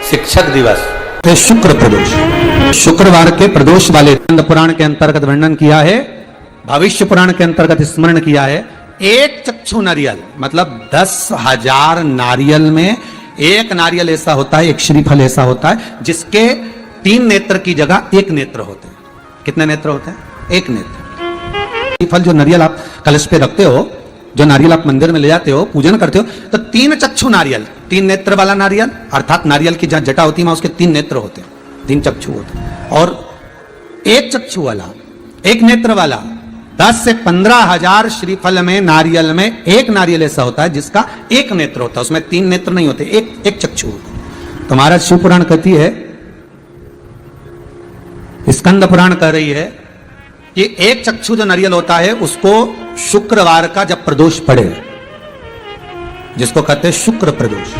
शिक्षक दिवस शुक्र प्रदोष, शुक्रवार के प्रदोष वाले स्कंद पुराण के अंतर्गत वर्णन किया है, भविष्य पुराण के अंतर्गत स्मरण किया है। एक चक्षु नारियल मतलब 10,000 नारियल में एक नारियल ऐसा होता है, एक श्रीफल ऐसा होता है जिसके 3 नेत्र की जगह 1 नेत्र होते हैं। कितने नेत्र होते हैं? 1 नेत्र। श्रीफल जो नारियल आप कलश पे रखते हो, जो नारियल आप मंदिर में ले जाते हो, पूजन करते हो, तो 3 चक्षु नारियल, 3 नेत्र वाला नारियल, अर्थात नारियल की जहां जटा होती है वहां उसके 3 नेत्र होते हैं, 3 चक्षु होते हैं। और 1 चक्षु वाला, 1 नेत्र वाला 10 से 15,000 श्रीफल में नारियल में 1 नारियल ऐसा होता है जिसका 1 नेत्र होता है, उसमें 3 नेत्र नहीं होते, एक चक्षु होता है। तो महाराज शिव पुराण कहती है, स्कंद पुराण कह रही है कि 1 चक्षु जो नारियल होता है उसको शुक्रवार का जब प्रदोष पड़े, जिसको कहते हैं शुक्र प्रदोष।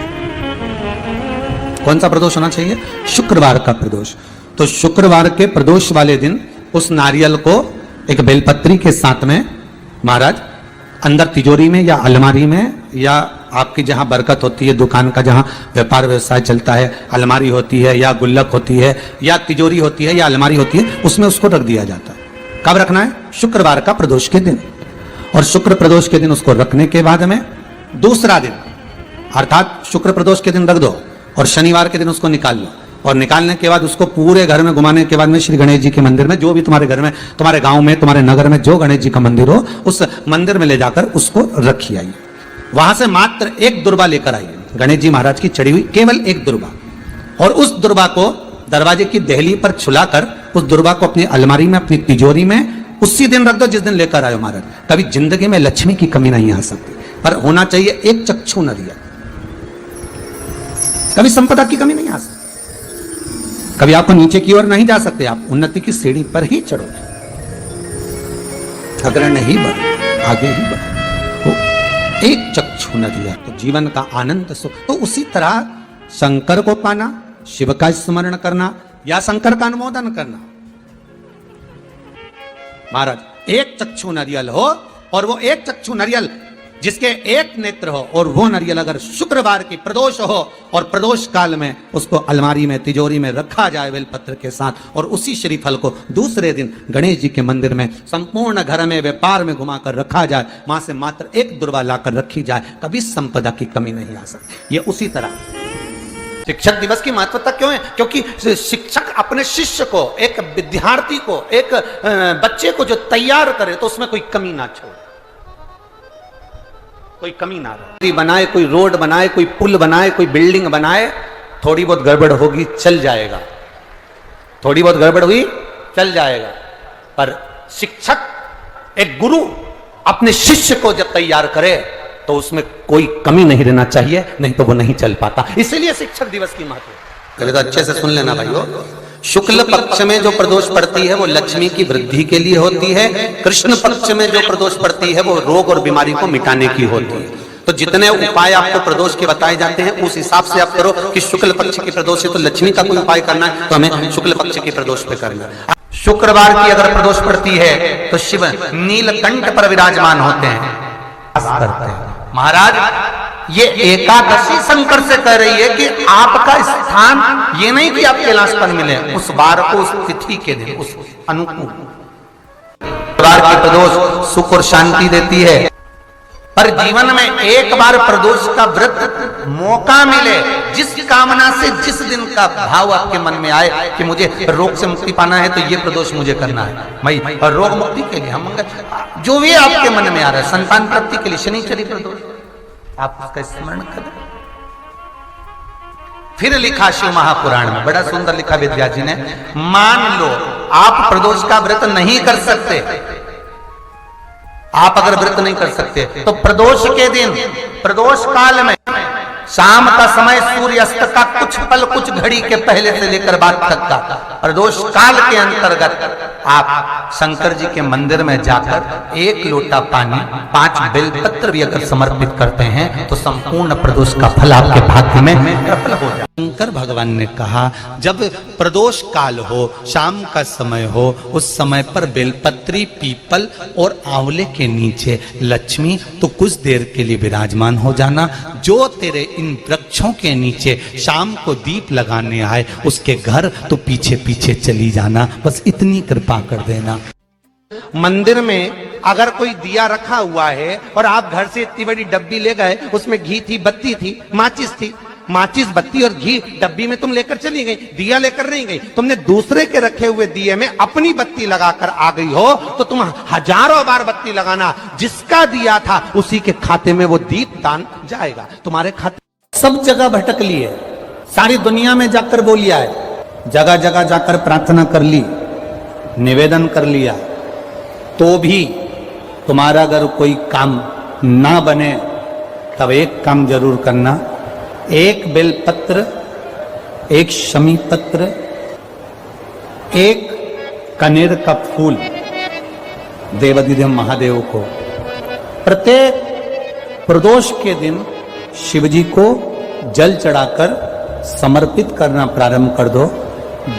कौन सा प्रदोष होना चाहिए? शुक्रवार का प्रदोष। तो शुक्रवार के प्रदोष वाले दिन उस नारियल को एक बेलपत्री के साथ में महाराज अंदर तिजोरी में या अलमारी में, या आपकी जहां बरकत होती है, दुकान का जहां व्यापार व्यवसाय चलता है, अलमारी होती है या गुल्लक होती है या तिजोरी होती है या अलमारी होती है, उसमें उसको रख दिया जाता है। कब रखना है? शुक्रवार का प्रदोष के दिन। और शुक्र प्रदोष के दिन उसको रखने के बाद में दूसरा दिन, अर्थात शुक्र प्रदोष के दिन रख दो और शनिवार के दिन उसको निकाल लो, और निकालने के बाद उसको पूरे घर में घुमाने के बाद में श्री गणेश जी के मंदिर में, जो भी तुम्हारे घर में, तुम्हारे गांव में, तुम्हारे नगर में जो गणेश जी का मंदिर हो, उस मंदिर में ले जाकर उसको रखी आइए। वहां से मात्र 1 दुर्बा लेकर आइए, गणेश जी महाराज की चढ़ी हुई केवल 1 दुर्बा, और उस दुर्बा को दरवाजे की देहली पर छुलाकर उस दुर्बा को अपनी अलमारी में, अपनी तिजोरी में उसी दिन रख दो जिस दिन लेकर आयो महाराज। कभी जिंदगी में लक्ष्मी की कमी नहीं आ सकती, पर होना चाहिए 1 चक्षु नारियल। कभी संपदा की कमी नहीं आ सकती, कभी आपको नीचे की ओर नहीं जा सकते, आप उन्नति की सीढ़ी पर ही चढ़ोगे, अगर नहीं बढ़ो आगे ही बढ़ो। 1 चक्षु नारियल तो जीवन का आनंद सुख। तो उसी तरह शंकर को पाना, शिव का स्मरण करना या शंकर का अनुमोदन करना। महाराज 1 चक्षु नारियल हो, और वो 1 चक्षु नारियल जिसके 1 नेत्र हो, और वो नारियल अगर शुक्रवार की प्रदोष हो और प्रदोष काल में उसको अलमारी में, तिजोरी में रखा जाए बेलपत्र के साथ, और उसी श्रीफल को दूसरे दिन गणेश जी के मंदिर में संपूर्ण घर में, व्यापार में घुमाकर रखा जाए, वहां से मात्र 1 दुर्बा लाकर रखी जाए, कभी संपदा की कमी नहीं आ सकती। ये उसी तरह शिक्षक दिवस की महत्वता क्यों है? क्योंकि शिक्षक अपने शिष्य को, एक विद्यार्थी को, एक बच्चे को जो तैयार करे तो उसमें कोई कमी ना छोड़े, कोई कमी ना रहे। बनाए, कोई रोड बनाए, कोई पुल बनाए, कोई बिल्डिंग बनाए, थोड़ी बहुत गड़बड़ होगी चल जाएगा, थोड़ी बहुत गड़बड़ हुई चल जाएगा, पर शिक्षक, एक गुरु अपने शिष्य को जब तैयार करे तो उसमें कोई कमी नहीं रहना चाहिए, नहीं तो वो नहीं चल पाता। इसलिए शिक्षक दिवस की महत्व। पहले तो अच्छे से सुन लेना भाइयों। शुक्ल पक्ष में जो प्रदोष पड़ती है वो लक्ष्मी की वृद्धि के लिए होती है, कृष्ण पक्ष में जो प्रदोष पड़ती है वो रोग और बीमारी को मिटाने की होती है। तो जितने उपाय आपको प्रदोष के बताए जाते हैं उस हिसाब से आप करो कि शुक्ल पक्ष की प्रदोष है तो लक्ष्मी का कोई उपाय करना है तो हमें शुक्ल पक्ष की प्रदोष पे करना है। शुक्रवार की अगर प्रदोष पड़ती है तो शिव नीलकंठ पर विराजमान होते हैं, करते हैं। महाराज ये एकादशी शंकर से कह रही है कि आपका स्थान ये नहीं कि आप कैलाश पर मिले, उस बार को, उस तिथि के दिन, उस अनुकूल बार की प्रदोष सुख और शांति देती है। पर जीवन में एक बार प्रदोष का व्रत मौका मिले, जिस कामना से, जिस दिन का भाव आपके मन में आए कि मुझे रोग से मुक्ति पाना है तो ये प्रदोष मुझे करना है भाई, और रोग मुक्ति के लिए हम जो भी आपके मन में आ रहा है, संतान प्राप्ति के लिए शनिचरी प्रदोष, आप उसका स्मरण करें। फिर लिखा शिव महापुराण में, बड़ा सुंदर लिखा विद्या जी ने, मान लो आप प्रदोष का व्रत नहीं कर सकते, आप अगर व्रत नहीं कर सकते तो प्रदोष के दिन, प्रदोष काल में शाम का समय सूर्य अस्त का कुछ पल, कुछ घड़ी के पहले से लेकर बाद तक का प्रदोष काल के अंतर्गत आप शंकर जी के मंदिर में जाकर 1 लोटा पानी, 5 बेलपत्र भी अगर समर्पित करते हैं तो संपूर्ण प्रदोष का फल आपके भाग्य में प्रबल हो जाए। शंकर भगवान ने कहा, जब प्रदोष काल हो, शाम का समय हो, उस समय पर बेलपत्री, पीपल और आंवले के नीचे लक्ष्मी तो कुछ देर के लिए विराजमान हो जाना। जो तेरे इन वृक्षों के नीचे शाम को दीप लगाने आए, उसके घर तो पीछे पीछे चली जाना। बस इतनी कृपा कर देना। मंदिर में अगर कोई दिया रखा हुआ है और आप घर से इतनी बड़ी डब्बी ले गए, उसमें घी थी, बत्ती थी, माचिस थी, माचिस, बत्ती और घी डब्बी में तुम लेकर चली गई, दिया लेकर नहीं गई, तुमने दूसरे के रखे हुए दिए में अपनी बत्ती लगाकर आ गई हो, तो तुम हजारों बार बत्ती लगाना, जिसका दिया था उसी के खाते में वो दीप दान जाएगा। तुम्हारे खाते सब जगह भटक लिए, सारी दुनिया में जाकर बोलिया है, जगह जगह जाकर प्रार्थना कर ली, निवेदन कर लिया, तो भी तुम्हारा अगर कोई काम ना बने, तब एक काम जरूर करना, एक बेलपत्र, एक शमी पत्र, एक कनेर का फूल देवाधिदेव महादेव को प्रत्येक प्रदोष के दिन शिवजी को जल चढ़ाकर समर्पित करना प्रारंभ कर दो।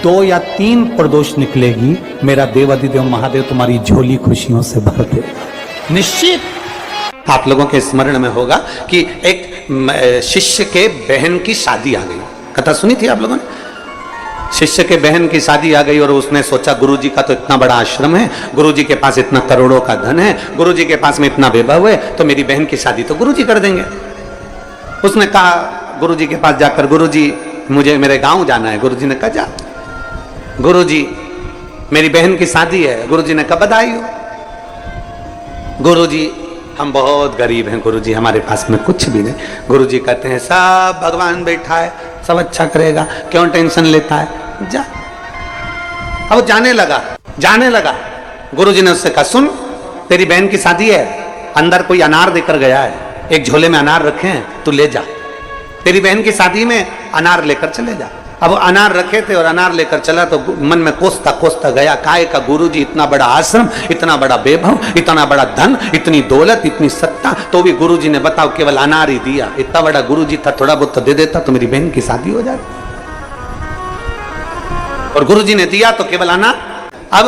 2 या 3 प्रदोष निकलेगी, मेरा देवाधिदेव महादेव तुम्हारी झोली खुशियों से भर दे निश्चित। आप लोगों के स्मरण में होगा कि एक शिष्य के बहन की शादी आ गई, कथा सुनी थी आप लोगों ने। शिष्य के बहन की शादी आ गई और उसने सोचा गुरुजी का तो इतना बड़ा आश्रम है, गुरुजी के पास इतना करोड़ों का धन है, गुरुजी के पास में इतना वैभव है, तो मेरी बहन की शादी तो गुरुजी कर देंगे। उसने कहा गुरुजी के पास जाकर, गुरुजी मुझे मेरे गांव जाना है। गुरुजी ने कहा जा। गुरुजी मेरी बहन की शादी है। गुरुजी ने कहा बधाई हो। गुरुजी हम बहुत गरीब हैं गुरुजी, हमारे पास में कुछ भी नहीं। गुरुजी कहते हैं सब भगवान बैठा है, सब अच्छा करेगा, क्यों टेंशन लेता है, जा। अब जाने लगा। गुरुजी ने उससे कहा सुन, तेरी बहन की शादी है, अंदर कोई अनार देकर गया है, एक झोले में अनार रखे हैं, तू ले जा। तेरी बहन की शादी में अनार लेकर चले जा। अब अनार रखे थे और अनार लेकर चला तो मन में कोसता गया, काय का गुरुजी, इतना बड़ा आश्रम, इतना बड़ा वैभव, इतना बड़ा धन, इतनी दौलत, इतनी सत्ता, तो भी गुरुजी ने बताओ केवल अनार ही दिया। इतना बड़ा गुरुजी था, थोड़ा बहुत तो दे देता तो मेरी बहन की शादी हो जाती। और गुरुजी ने दिया तो केवल अनार। अब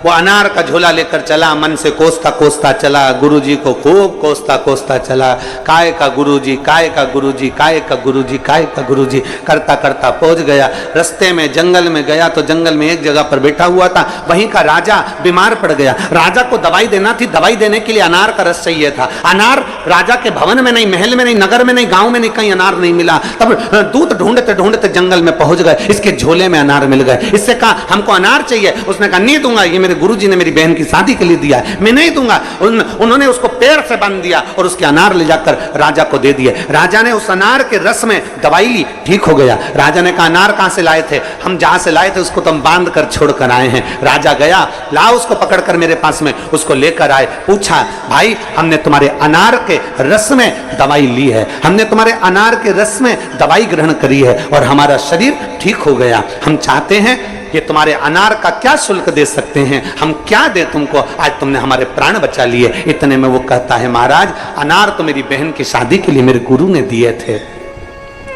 वो अनार का झोला लेकर चला, मन से कोसता चला, गुरुजी को खूब कोसता चला, काय का गुरुजी, काय का गुरुजी, काय का गुरुजी, काय का गुरुजी करता पहुंच गया। रास्ते में जंगल में गया तो जंगल में एक जगह पर बैठा हुआ था, वहीं का राजा बीमार पड़ गया। राजा को दवाई देना थी, दवाई देने के लिए अनार का रस चाहिए था। अनार राजा के भवन में नहीं, महल में नहीं, नगर में नहीं, गांव में नहीं, कहीं अनार नहीं मिला। तब दूत ढूंढते जंगल में पहुंच गए, इसके झोले में अनार मिल गए। इससे कहा हमको अनार चाहिए। उसने कहा नहीं दूंगा, ये मेरे गुरुजी ने मेरी बहन की शादी के लिए दिया है, मैं नहीं दूंगा। उन्होंने उसको पेड़ से बांध दिया और उसके अनार ले जाकर राजा को दे दिए। राजा ने उस अनार के रस में दवाई ली, ठीक हो गया। राजा ने कहा अनार कहां से लाए थे? हम जहां से लाए थे उसको तो हम बांध कर छोड़ कर आए हैं। राजा गया, लाओ उसको पकड़कर मेरे पास में, उसको लेकर आए। पूछा भाई हमने तुम्हारे अनार के रस में दवाई ली है, हमने तुम्हारे अनार के रस में दवाई ग्रहण करी है और हमारा शरीर ठीक हो गया। हम चाहते हैं ये तुम्हारे अनार का क्या शुल्क दे सकते हैं, हम क्या दे तुमको, आज तुमने हमारे प्राण बचा लिए। इतने में वो कहता है महाराज अनार तो मेरी बहन की शादी के लिए मेरे गुरु ने दिए थे।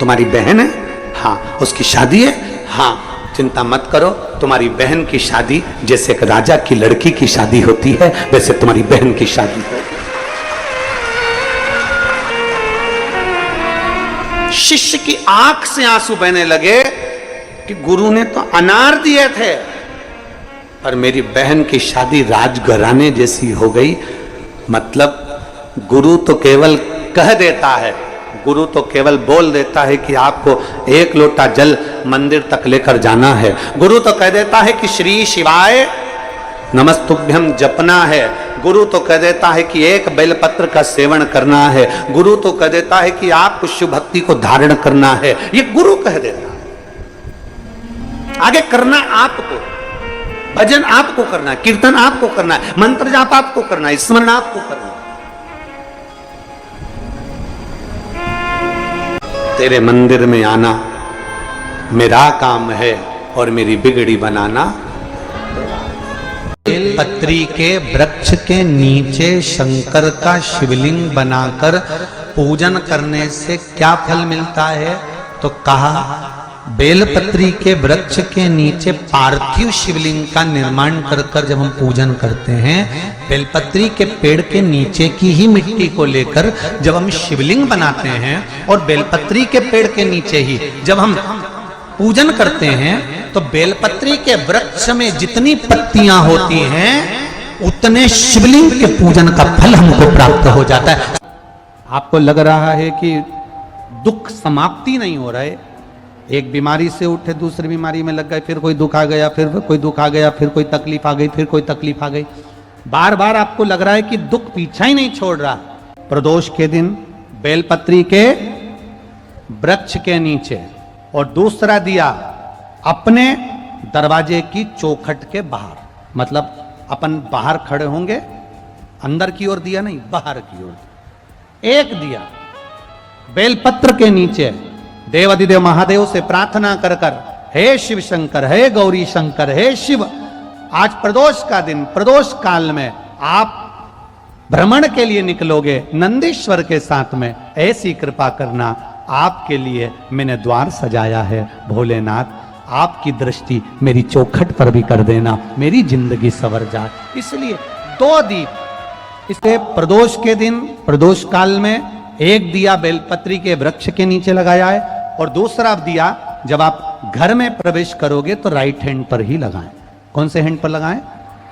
तुम्हारी बहन है? हाँ। उसकी शादी है? हाँ। चिंता मत करो, तुम्हारी बहन की शादी जैसे एक राजा की लड़की की शादी होती है वैसे तुम्हारी बहन की शादी होगी। शिष्य की आंख से आंसू बहने लगे कि गुरु ने तो अनार दिए थे पर मेरी बहन की शादी राजघराने जैसी हो गई। मतलब गुरु तो केवल कह देता है, गुरु तो केवल बोल देता है कि आपको 1 लोटा जल मंदिर तक लेकर जाना है। गुरु तो कह देता है कि श्री शिवाय नमस्तुभ्यम जपना है। गुरु तो कह देता है कि 1 बेलपत्र का सेवन करना है। गुरु तो कह देता है कि आपको शिव भक्ति को धारण करना है। ये गुरु कह देता है। आगे करना आपको, भजन आपको करना है, कीर्तन आपको करना है, मंत्र जाप आपको करना है, स्मरण आपको करना है। तेरे मंदिर में आना मेरा काम है और मेरी बिगड़ी बनाना। पत्री के वृक्ष के नीचे शंकर का शिवलिंग बनाकर पूजन करने से क्या फल मिलता है? तो कहा बेलपत्री के वृक्ष के नीचे पार्थिव शिवलिंग का निर्माण कर कर जब हम पूजन करते हैं, बेलपत्री के पेड़ के नीचे की ही मिट्टी को लेकर जब हम शिवलिंग बनाते हैं और बेलपत्री के पेड़ के नीचे ही जब हम पूजन करते हैं, तो बेलपत्री के वृक्ष में जितनी पत्तियां होती हैं उतने शिवलिंग के पूजन का फल हमको प्राप्त हो जाता है। आपको लग रहा है कि दुख समाप्ति नहीं हो रहा है, एक बीमारी से उठे दूसरी बीमारी में लग गए, फिर कोई दुख आ गया, फिर कोई दुख आ गया, फिर कोई तकलीफ आ गई, फिर कोई तकलीफ आ गई, बार बार आपको लग रहा है कि दुख पीछा ही नहीं छोड़ रहा। प्रदोष के दिन बेलपत्री के वृक्ष के नीचे और दूसरा दिया अपने दरवाजे की चौखट के बाहर, मतलब अपन बाहर खड़े होंगे, अंदर की ओर दिया नहीं, बाहर की ओर एक दिया बेलपत्र के नीचे देवाधिदेव महादेव से प्रार्थना कर कर, हे शिव शंकर, हे गौरी शंकर, हे शिव, आज प्रदोष का दिन, प्रदोष काल में आप भ्रमण के लिए निकलोगे नंदीश्वर के साथ में, ऐसी कृपा करना, आपके लिए मैंने द्वार सजाया है भोलेनाथ, आपकी दृष्टि मेरी चौखट पर भी कर देना, मेरी जिंदगी संवर जाए। इसलिए 2 दीप इसे प्रदोष के दिन, प्रदोष काल में एक दिया बेलपत्री के वृक्ष के नीचे लगाया है और दूसरा दिया जब आप घर में प्रवेश करोगे तो राइट हैंड पर ही लगाएं। कौन से हैंड पर लगाएं?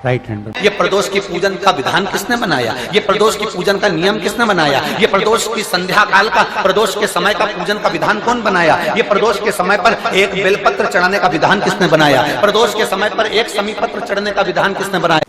राइट हैंड पर। ये प्रदोष की पूजन का विधान किसने बनाया? ये प्रदोष की पूजन का नियम किसने बनाया? ये प्रदोष की संध्या काल का, प्रदोष के समय का पूजन का विधान कौन बनाया? ये प्रदोष के समय पर एक बेलपत्र चढ़ाने का विधान किसने बनाया? प्रदोष के समय पर एक समीपत्र चढ़ने का विधान किसने बनाया?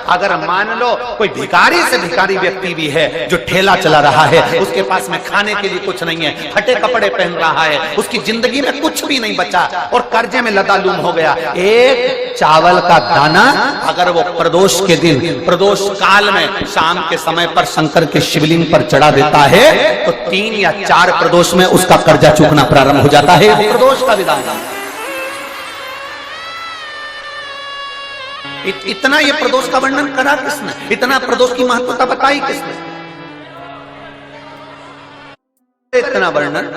अगर मान लो कोई भिखारी से भिखारी व्यक्ति भी है जो ठेला चला रहा है, उसके पास में खाने के लिए कुछ नहीं है, फटे कपड़े पहन रहा है, उसकी जिंदगी में कुछ भी नहीं बचा और कर्जे में लदालूम हो गया, एक चावल का दाना अगर वो प्रदोष के दिन, प्रदोष काल में शाम के समय पर शंकर के शिवलिंग पर चढ़ा देता है तो 3 या 4 प्रदोष में उसका कर्जा चूकना प्रारंभ हो जाता है। प्रदोष का विधान इतना ये प्रदोष का वर्णन करा किसने? इतना प्रदोष की महत्वता बताई किसने? इतना वर्णन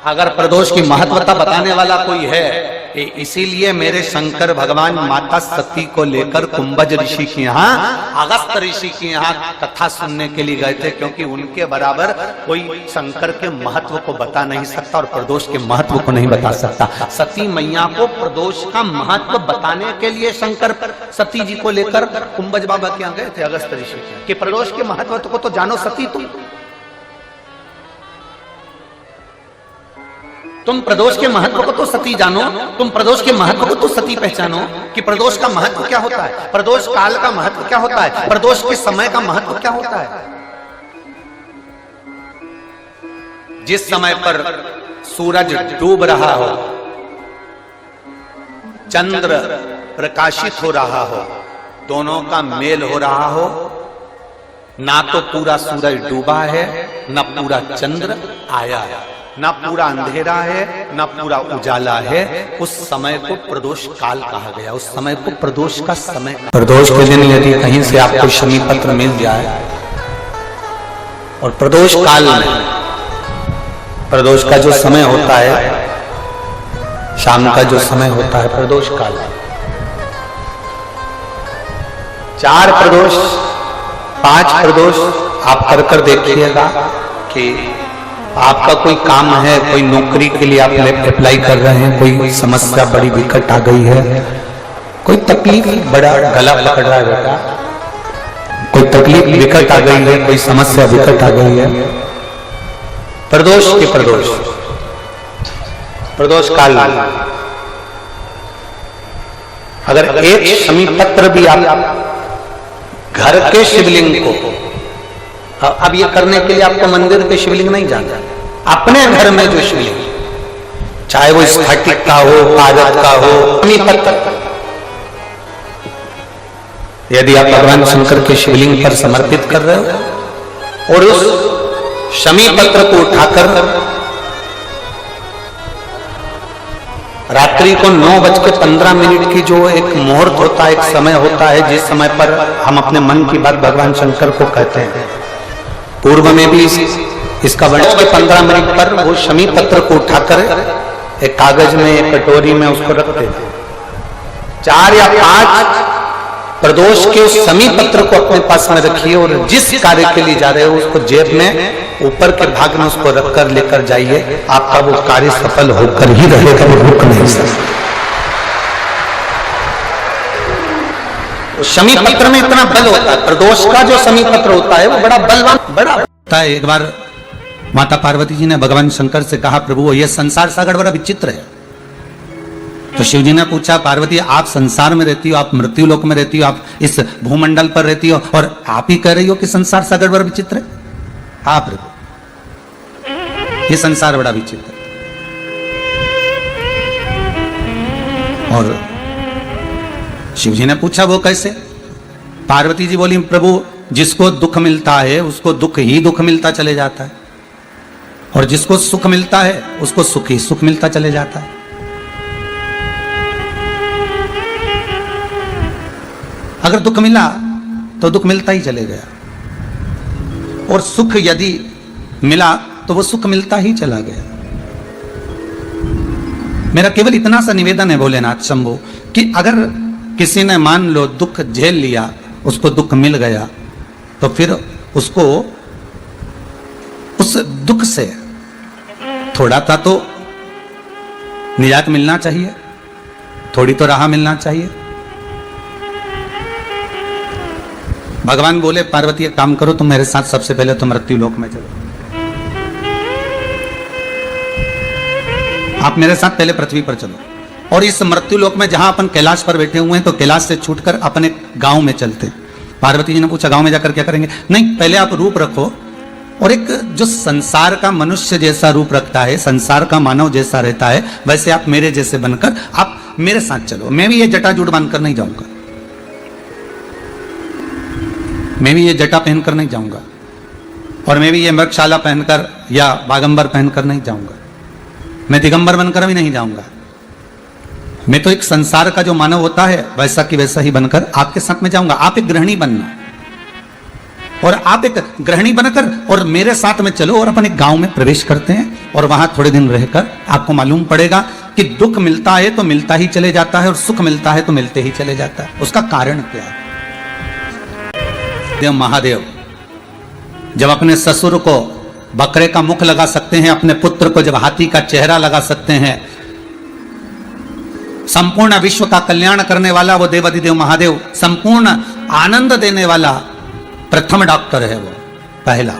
अगर प्रदोष की महत्वता बताने वाला कोई है, इसीलिए मेरे शंकर भगवान माता सती को लेकर कुंभज ऋषि के यहाँ, अगस्त ऋषि के यहाँ कथा सुनने के लिए गए थे, क्योंकि उनके बराबर कोई शंकर के महत्व को बता नहीं सकता और प्रदोष के महत्व को नहीं बता सकता। सती मैया को प्रदोष का महत्व बताने के लिए शंकर सती जी को लेकर कुंभज बाबा के यहाँ गए थे, अगस्त ऋषि के, प्रदोष के महत्व को तो जानो सती, तुम प्रदोष के महत्व को तो सती जानो, तुम प्रदोष के महत्व को तो सती पहचानो कि प्रदोष का महत्व क्या होता है, प्रदोष काल का महत्व क्या होता है, प्रदोष के समय का महत्व क्या होता है। जिस समय पर सूरज डूब रहा हो, चंद्र प्रकाशित हो रहा हो, दोनों का मेल हो रहा हो, ना तो पूरा सूरज डूबा है, ना पूरा चंद्र आया है, ना पूरा अंधेरा है, ना पूरा उजाला है, उस समय को प्रदोष काल कहा गया, उस समय को प्रदोष का समय। प्रदोष के दिन यदि कहीं से आपको शमी पत्र मिल जाए और प्रदोष काल में, प्रदोष का जो समय होता है, शाम का जो समय होता है प्रदोष काल, 4 प्रदोष 5 प्रदोष आप कर देखिएगा कि आपका कोई काम है, कोई नौकरी के लिए आप अप्लाई कर रहे हैं, कोई समस्या बड़ी विकट आ गई है, कोई तकलीफ, बड़ा गला पकड़ रहा है बेटा, कोई तकलीफ विकट आ गई है, कोई समस्या विकट आ गई है, प्रदोष के प्रदोष काल अगर एक शमी पत्र भी आप घर के शिवलिंग को, अब ये करने के लिए आपको मंदिर के शिवलिंग नहीं जाना, अपने घर में जो शिवलिंग, चाहे वो स्फटिक का हो, पारद का हो, शमी पत्र, यदि आप भगवान शंकर के शिवलिंग पर समर्पित कर रहे हो और उस शमी पत्र को उठाकर रात्रि को 9:15 की जो एक मुहूर्त होता है, एक समय होता है, जिस समय पर हम अपने मन की बात भगवान शंकर को कहते हैं, पूर्व में भी इसका वर्णन के 15 मिनट पर वो शमी पत्र को उठाकर एक कागज में, एक कटोरी में उसको रखते थे। 4 या 5 प्रदोष के उस शमी पत्र को अपने पास में रखिए और जिस कार्य के लिए जा रहे हो उसको जेब में ऊपर के भाग में उसको रखकर लेकर जाइए, आपका वो कार्य सफल होकर ही रहेगा, वो रुक नहीं सकता। शमी पत्र में इतना बल होता है, प्रदोष का जो शमी पत्र होता है वो बड़ा बलवान, बड़ा होता है। एक बार माता पार्वती जी ने भगवान शंकर से कहा, प्रभु ये संसार सागर बड़ा विचित्र है। तो शिव जी ने पूछा, पार्वती आप संसार में रहती हो, आप मृत्यु लोक में रहती हो, आप इस भूमंडल पर रहती हो और आप ही कह रही हो कि संसार सागर बड़ा विचित्र है? हाँ प्रभु, ये संसार बड़ा विचित्र है। और शिव जी ने पूछा वो कैसे? पार्वती जी बोली, प्रभु जिसको दुख मिलता है उसको दुख ही दुख मिलता चले जाता है, और जिसको सुख मिलता है उसको सुख ही सुख मिलता चले जाता है। अगर दुख मिला तो दुख मिलता ही चले गया, और सुख यदि मिला तो वो सुख मिलता ही चला गया। मेरा केवल इतना सा निवेदन है भोलेनाथ शंभो कि अगर किसी ने मान लो दुख झेल लिया, उसको दुख मिल गया, तो फिर उसको उस दुख से थोड़ा सा तो निजात मिलना चाहिए, थोड़ी तो राह मिलना चाहिए। भगवान बोले, पार्वती एक काम करो, तुम मेरे साथ सबसे पहले तो मृत्यु लोक में चलो। आप मेरे साथ पहले पृथ्वी पर चलो, और इस मृत्यु लोक में जहां अपन कैलाश पर बैठे हुए हैं, तो कैलाश से छूटकर अपने गांव में चलते हैं। पार्वती जी ने पूछा, गांव में जाकर क्या करेंगे? नहीं, पहले आप रूप रखो, और एक जो संसार का मनुष्य जैसा रूप रखता है, संसार का मानव जैसा रहता है, वैसे आप मेरे जैसे बनकर आप मेरे साथ चलो। मैं भी ये जटाजूट बांधकर नहीं जाऊंगा, मैं भी ये जटा पहनकर नहीं जाऊंगा, और मैं भी ये मृगशाला पहनकर या बागंबर पहनकर नहीं जाऊंगा, मैं दिगंबर बनकर भी नहीं जाऊंगा। मैं तो एक संसार का जो मानव होता है वैसा की वैसा ही बनकर आपके साथ में जाऊंगा। आप एक गृहिणी बनना, और आप एक गृहिणी बनकर और मेरे साथ में चलो, और अपने गांव में प्रवेश करते हैं, और वहां थोड़े दिन रहकर आपको मालूम पड़ेगा कि दुख मिलता है तो मिलता ही चले जाता है, और सुख मिलता है तो मिलते ही चले जाता है। उसका कारण क्या है? देव महादेव जब अपने ससुर को बकरे का मुख लगा सकते हैं, अपने पुत्र को जब हाथी का चेहरा लगा सकते हैं, संपूर्ण विश्व का कल्याण करने वाला वो देवाधिदेव महादेव, संपूर्ण आनंद देने वाला प्रथम डॉक्टर है वो, पहला।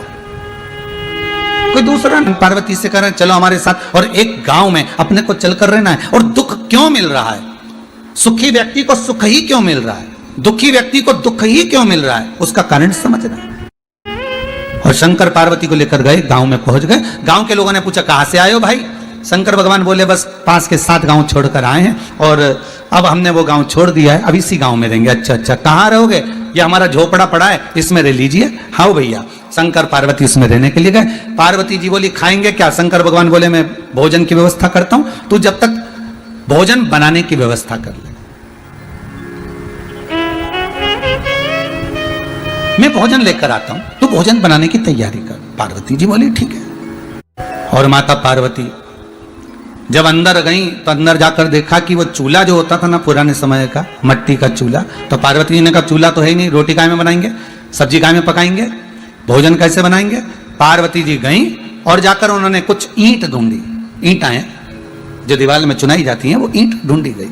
कोई दूसरा नहीं। पार्वती से कह रहे चलो हमारे साथ, और एक गांव में अपने को चलकर रहना है। और दुख क्यों मिल रहा है? सुखी व्यक्ति को सुख ही क्यों मिल रहा है? दुखी व्यक्ति को दुख ही क्यों मिल रहा है? उसका कारण समझना है। और शंकर पार्वती को लेकर गए, गांव में पहुंच गए। गांव के लोगों ने पूछा, कहां से आए हो भाई? शंकर भगवान बोले, बस पास के 7 गांव छोड़कर आए हैं, और अब हमने वो गांव छोड़ दिया है, अब इसी गांव में रहेंगे। अच्छा अच्छा, कहाँ रहोगे? ये हमारा झोपड़ा पड़ा है, इसमें रह लीजिए। हाँ भैया। शंकर पार्वती उसमें रहने के लिए गए। पार्वती जी बोली, खाएंगे क्या? शंकर भगवान बोले, मैं भोजन की व्यवस्था करता हूं, तू जब तक भोजन बनाने की व्यवस्था कर ले। मैं भोजन लेकर आता हूं, तू भोजन बनाने की तैयारी कर। पार्वती जी बोली, ठीक है। और माता पार्वती जब अंदर गई तो अंदर जाकर देखा कि वो चूल्हा जो होता था ना पुराने समय का, मट्टी का चूल्हा, तो पार्वती जी ने कहा, चूल्हा तो है ही नहीं, रोटी काय में बनाएंगे, सब्जी काय में पकाएंगे, भोजन कैसे बनाएंगे? पार्वती जी गई और जाकर उन्होंने कुछ ईंट ढूंढी। ईंटें जो दीवार में चुनाई जाती हैं, वो ईंट ढूंढी गई।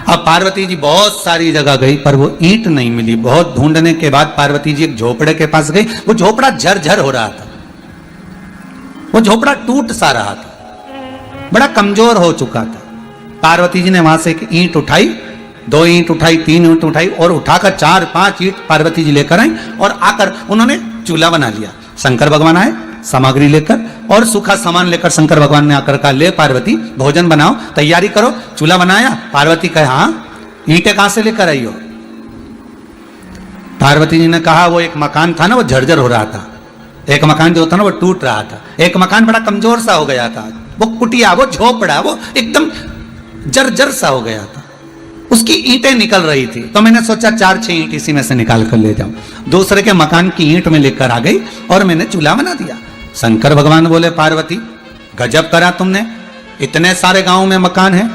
अब पार्वती जी बहुत सारी जगह गई, पर वो ईंट नहीं मिली। बहुत ढूंढने के बाद पार्वती जी एक झोपड़े के पास गई। वो झोपड़ा झरझर हो रहा था, वो झोपड़ा टूट सा रहा था, बड़ा कमजोर हो चुका था। पार्वती जी ने वहां से एक ईंट उठाई, 2 ईंट उठाई, 3 ईंट उठाई, और उठाकर 4-5 ईंट पार्वती जी लेकर आई, और आकर उन्होंने चूल्हा बना लिया। शंकर भगवान आए सामग्री लेकर, और सूखा सामान लेकर शंकर भगवान ने आकर कहा, ले पार्वती भोजन बनाओ, तैयारी करो। चूल्हा बनाया। पार्वती कहे, हाँ, ईंटें कहां से लेकर आई हो? पार्वती जी ने कहा, वो एक मकान था ना, वो झरझर हो रहा था। एक मकान जो था ना, वो टूट रहा था। एक मकान बड़ा कमजोर सा हो गया था, वो कुटिया, वो झोपड़ा, वो एकदम जर्जर सा हो गया था। उसकी ईंटें निकल रही थी, तो मैंने सोचा 4-6 ईंट इसी में से निकाल कर ले जाऊं। दूसरे के मकान की ईंट में लेकर आ गई और मैंने चूल्हा बना दिया। शंकर भगवान बोले पार्वती गजब करा तुमने, इतने सारे गांव में मकान है,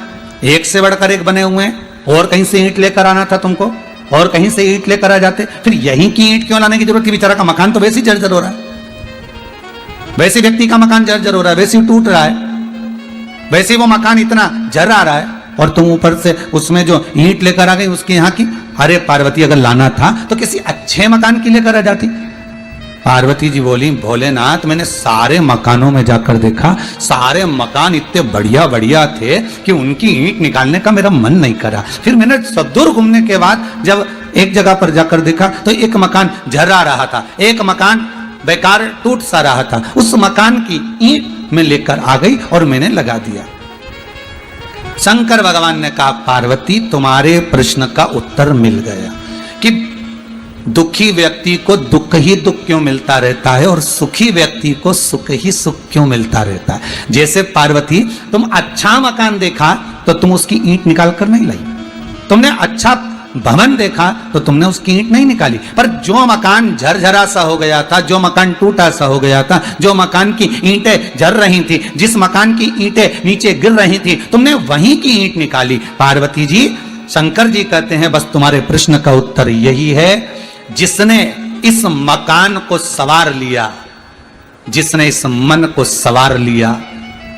एक से बढ़कर एक बने हुए हैं, और कहीं से ईंट लेकर आना था तुमको, और कहीं से ईंट लेकर आ जाते, फिर यहीं की ईंट क्यों लाने की जरूरत थी? बेचारा का मकान तो वैसे ही जर्जर हो रहा है, वैसे व्यक्ति का मकान जर्जर हो रहा है, वैसे ही टूट रहा है, वैसे वो मकान इतना जर आ रहा है, और तुम ऊपर से उसमें जो ईंट लेकर आ गई उसकी यहाँ की। अरे पार्वती अगर लाना था तो किसी अच्छे मकान की लेकर आ जाती। पार्वती जी बोली भोलेनाथ मैंने सारे मकानों में जाकर देखा, सारे मकान इतने बढ़िया बढ़िया थे कि उनकी ईंट निकालने का मेरा मन नहीं करा। फिर मैंने सदूर घूमने के बाद जब एक जगह पर जाकर देखा तो एक मकान झर्रा रहा था, एक मकान बेकार टूट सा रहा था, उस मकान की ईंट में लेकर आ गई और मैंने लगा दिया। शंकर भगवान ने कहा पार्वती तुम्हारे प्रश्न का उत्तर मिल गया कि दुखी व्यक्ति को दुख ही दुख क्यों मिलता रहता है और सुखी व्यक्ति को सुख ही सुख क्यों मिलता रहता है। जैसे पार्वती तुम अच्छा मकान देखा तो तुम उसकी ईंट निकाल कर नहीं लाई, तुमने अच्छा भवन देखा तो तुमने उसकी ईंट नहीं निकाली, पर जो मकान झरझरा सा हो गया था, जो मकान टूटा सा हो गया था, जो मकान की ईंटें झर रही थी, जिस मकान की ईंटें नीचे गिर रही थी, तुमने वहीं की ईंट निकाली। पार्वती जी शंकर जी कहते हैं बस तुम्हारे प्रश्न का उत्तर यही है, जिसने इस मकान को सवार लिया, जिसने इस मन को सवार लिया,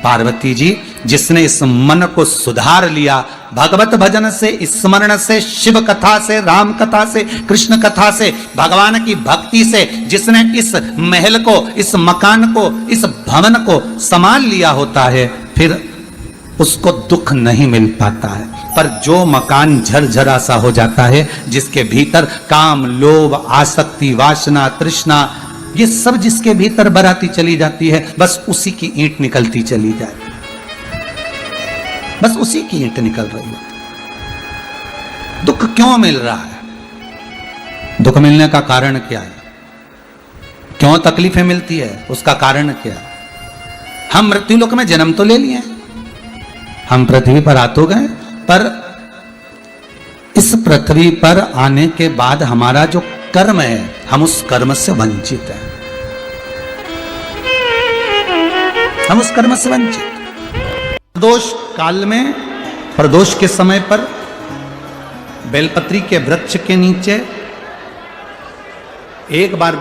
पार्वती जी जिसने इस मन को सुधार लिया भगवत भजन से, स्मरण से, शिव कथा से, राम कथा से, कृष्ण कथा से, भगवान की भक्ति से, जिसने इस महल को, इस मकान को, इस भवन को संभाल लिया होता है, फिर उसको दुख नहीं मिल पाता है। पर जो मकान झरझरा सा हो जाता है, जिसके भीतर काम, लोभ, आसक्ति, वासना, तृष्णा, ये सब जिसके भीतर बराती चली जाती है, बस उसी की ईंट निकलती चली जाए, बस उसी की ईंट निकल रही है। दुख क्यों मिल रहा है? दुख मिलने का कारण क्या है? क्यों तकलीफें मिलती है? उसका कारण क्या है? हम मृत्यु लोक में जन्म तो ले लिए, हम पृथ्वी पर आ तो गए, पर इस पृथ्वी पर आने के बाद हमारा जो कर्म है, हम उस कर्म से वंचित हैं, हम उस कर्म से वंचित। प्रदोष काल में, प्रदोष के समय पर बेलपत्री के वृक्ष के नीचे एक बार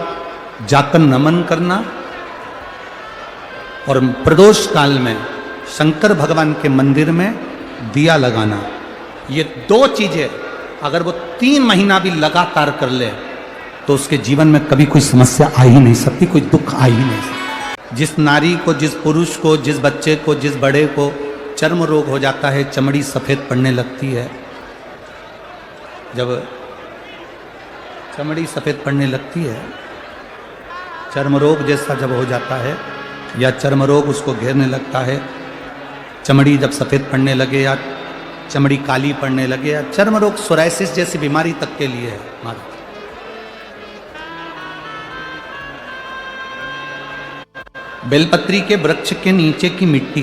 जाकर नमन करना और प्रदोष काल में शंकर भगवान के मंदिर में दिया लगाना, ये दो चीजें अगर वो 3 महीना भी लगातार कर ले तो उसके जीवन में कभी कोई समस्या आ ही नहीं सकती, कोई दुख आ ही नहीं सकता। जिस नारी को, जिस पुरुष को, जिस बच्चे को, जिस बड़े को चर्म रोग हो जाता है, चमड़ी सफ़ेद पड़ने लगती है, जब चमड़ी सफ़ेद पड़ने लगती है, चर्म रोग जैसा जब हो जाता है या चर्म रोग उसको घेरने लगता है, चमड़ी जब सफ़ेद पड़ने लगे या चमड़ी काली पड़ने लगे, या चर्म रोग सोराइसिस जैसी बीमारी तक के लिए है हमारा। बेलपत्री के वृक्ष के नीचे की मिट्टी,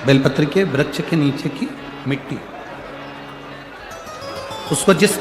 बेलपत्री के वृक्ष के नीचे की मिट्टी, उसको जिस